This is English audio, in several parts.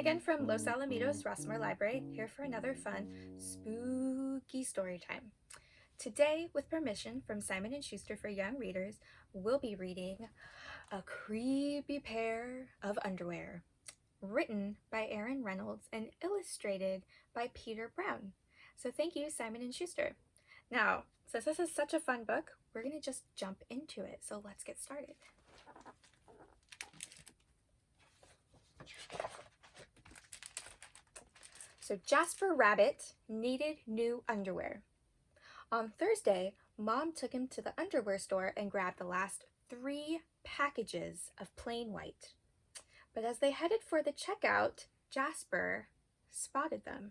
again from Los Alamitos Rossmore Library, here for another fun spooky story time. Today, with permission from Simon & Schuster for young readers, we'll be reading A Creepy Pair of Underwear, written by Aaron Reynolds and illustrated by Peter Brown. So thank you, Simon & Schuster. Now, since this is such a fun book, we're going to just jump into it, so let's get started. So Jasper Rabbit needed new underwear. On Thursday, Mom took him to the underwear store and grabbed the last 3 packages of plain white. But as they headed for the checkout, Jasper spotted them.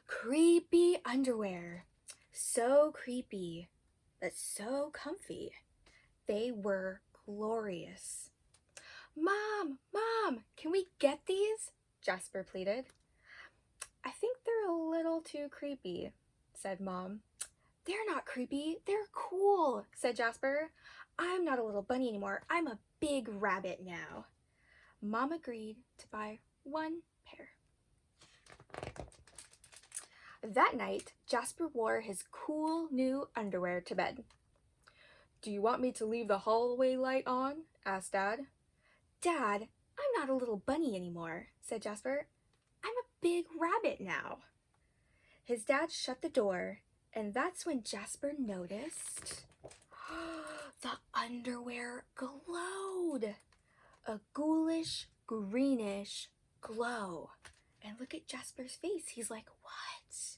Creepy underwear. So creepy, but so comfy. They were glorious. Mom, can we get these? Jasper pleaded. I think they're a little too creepy, said Mom. They're not creepy, they're cool, said Jasper. I'm not a little bunny anymore, I'm a big rabbit now. Mom agreed to buy 1 pair. That night, Jasper wore his cool new underwear to bed. Do you want me to leave the hallway light on? Asked Dad. Dad, I'm not a little bunny anymore, said Jasper. I'm a big rabbit now. His dad shut the door, and that's when Jasper noticed the underwear glowed. A ghoulish, greenish glow. And look at Jasper's face. He's like, what?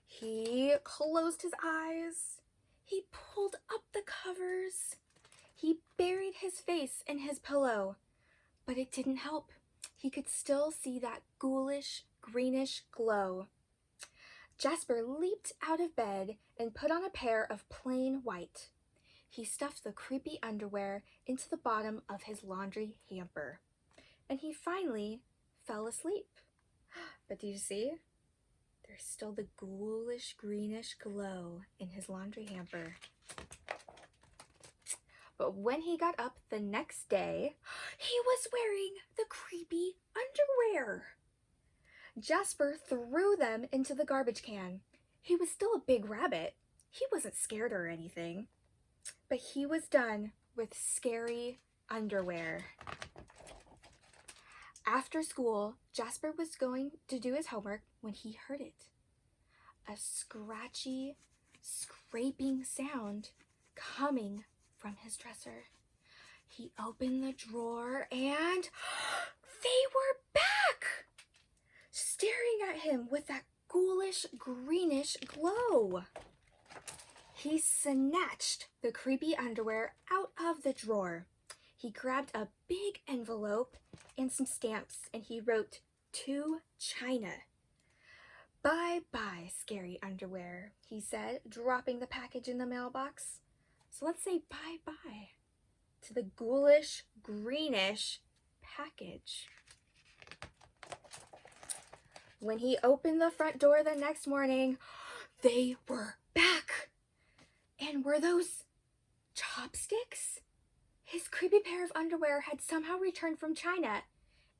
He closed his eyes. He pulled up the covers. He buried his face in his pillow, but it didn't help. He could still see that ghoulish, greenish glow. Jasper leaped out of bed and put on a pair of plain white. He stuffed the creepy underwear into the bottom of his laundry hamper, and he finally fell asleep. But do you see? There's still the ghoulish, greenish glow in his laundry hamper. But when he got up the next day, he was wearing the creepy underwear. Jasper threw them into the garbage can. He was still a big rabbit. He wasn't scared or anything. But he was done with scary underwear. After school, Jasper was going to do his homework when he heard it. A scratchy, scraping sound coming from his dresser. He opened the drawer and they were back, staring at him with that ghoulish, greenish glow. He snatched the creepy underwear out of the drawer. He grabbed a big envelope and some stamps, and he wrote, "To China." Bye-bye, scary underwear, he said, dropping the package in the mailbox. So let's say bye-bye to the ghoulish, greenish package. When he opened the front door the next morning, they were back. And were those chopsticks? His creepy pair of underwear had somehow returned from China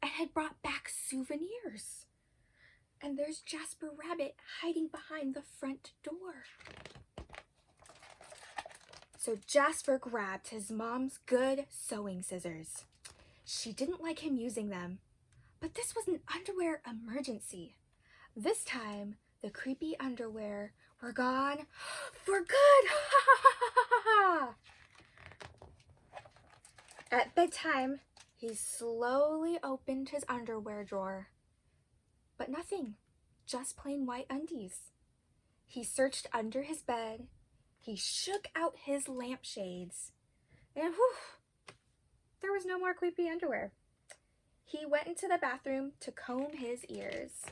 and had brought back souvenirs. And there's Jasper Rabbit hiding behind the front door. So Jasper grabbed his mom's good sewing scissors. She didn't like him using them, but this was an underwear emergency. This time, the creepy underwear were gone for good. At bedtime, he slowly opened his underwear drawer, but nothing, just plain white undies. He searched under his bed. He shook out his lampshades, and there was no more creepy underwear. He went into the bathroom to comb his ears.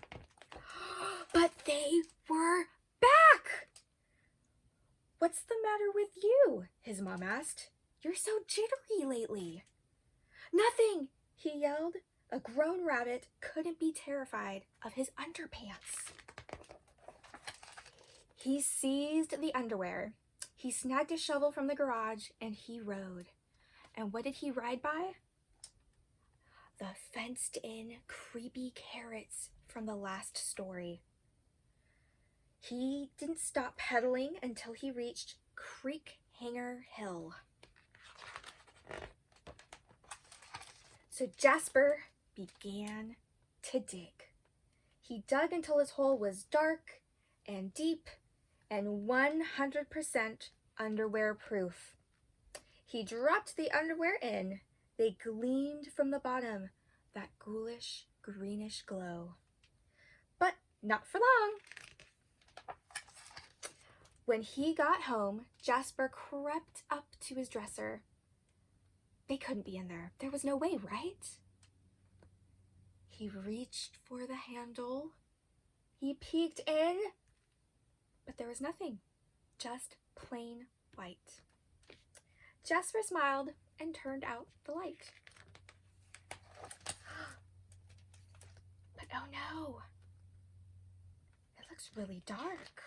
But they were back! What's the matter with you? His mom asked. You're so jittery lately. Nothing, he yelled. A grown rabbit couldn't be terrified of his underpants. He seized the underwear. He snagged a shovel from the garage and he rode. And what did he ride by? The fenced-in, creepy carrots from the last story. He didn't stop pedaling until he reached Creek Hanger Hill. So Jasper began to dig. He dug until his hole was dark and deep and 100% underwear proof. He dropped the underwear in. They gleamed from the bottom, that ghoulish, greenish glow. But not for long. When he got home, Jasper crept up to his dresser. They couldn't be in there. There was no way, right? He reached for the handle. He peeked in, but there was nothing, just plain white. Jasper smiled and turned out the light. But oh no, it looks really dark.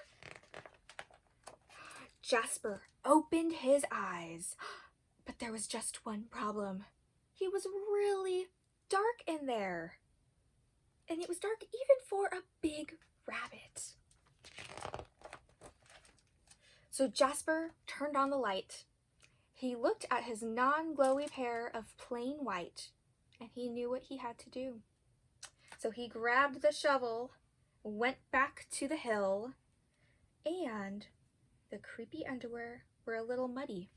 Jasper opened his eyes, but there was just one problem. He was really dark in there. And it was dark even for a big rabbit. So Jasper turned on the light. He looked at his non-glowy pair of plain white, and he knew what he had to do. So he grabbed the shovel, went back to the hill, and the creepy underwear were a little muddy.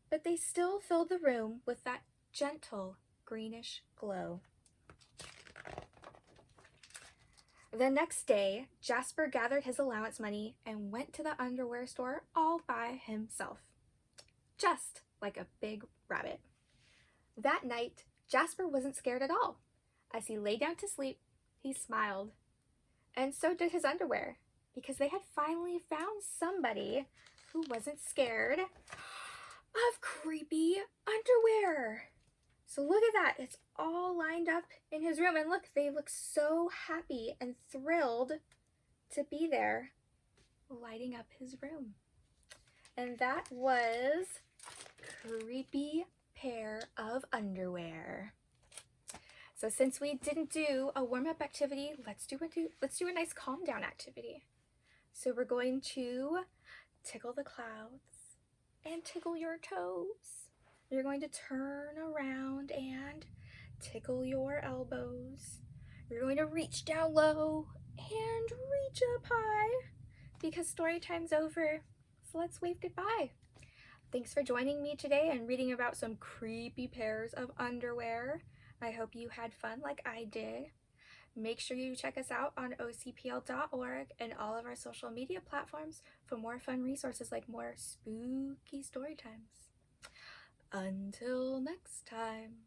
But they still filled the room with that gentle greenish glow. The next day, Jasper gathered his allowance money and went to the underwear store all by himself, just like a big rabbit. That night, Jasper wasn't scared at all. As he lay down to sleep, he smiled. And so did his underwear, because they had finally found somebody who wasn't scared of creepy underwear. So look at that. It's all lined up in his room. And look, they look so happy and thrilled to be there, lighting up his room. And that was Creepy Pair of Underwear. So since we didn't do a warm-up activity, let's do a nice calm down activity. So we're going to tickle the clouds and tickle your toes. You're going to turn around and tickle your elbows. You're going to reach down low and reach up high because story time's over. So let's wave goodbye. Thanks for joining me today and reading about some creepy pairs of underwear. I hope you had fun like I did. Make sure you check us out on OCPL.org and all of our social media platforms for more fun resources like more spooky story times. Until next time.